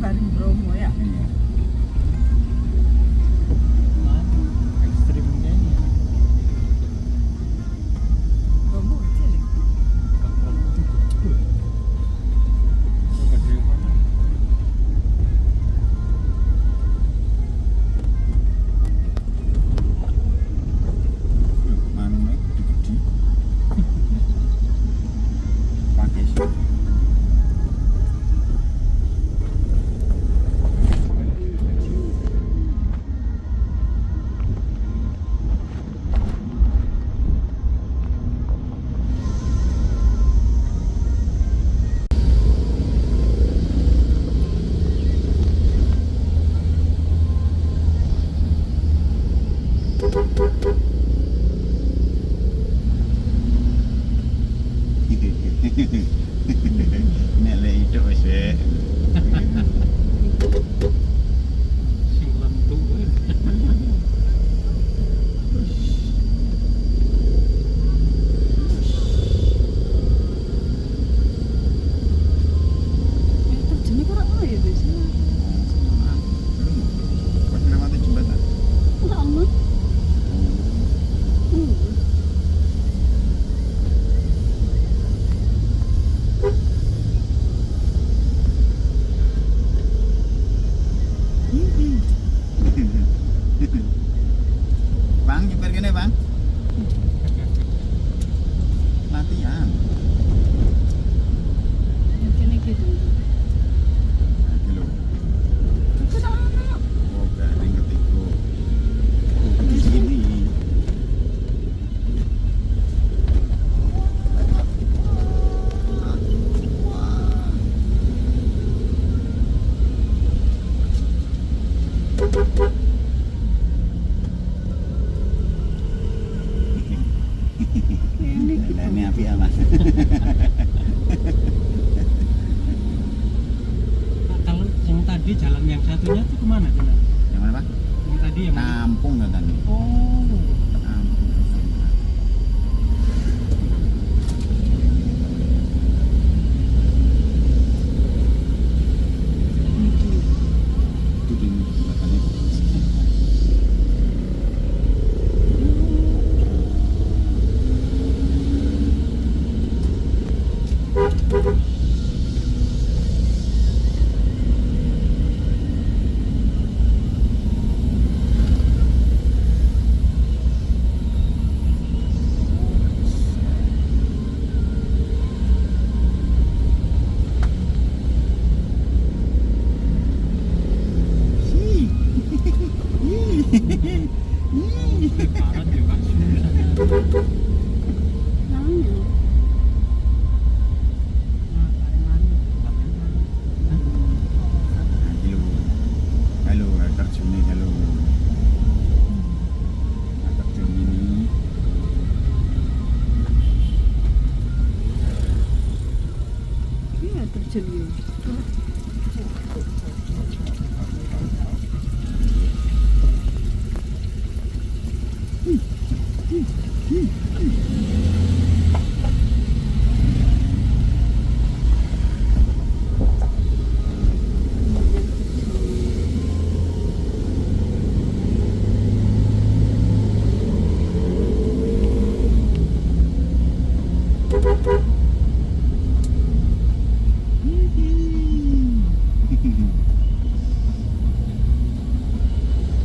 bareng Bromo ya. Iya. Ekstrimnya ini. Bromo kecil ya. Manungnya gede-gede. Pakai sih. Nek lek hidup wis wek. Sing lentuk. Terjunnya kurang apa ya biasanya? Pas lewati jembatan. Enggak amat. Bang, nyupir kene, Bang. Latihan. Mungkin gitu. Iki lho. Itu tak anak. Oh, garing ketiku. Oh, di sini. Ini gitu. Nah, ini api apa? Nah, kalau yang tadi jalan yang satunya itu kemana Cina? Yang mana, Pak? Yang tadi yang Kampung katanya. Oh, Kampung. Itu di jembatannya. barat juga susah. Namanya. Nah, Kalimantan, Halo. Halo, air terjun nih, halo. Air terjun ini. Iya terjun ya.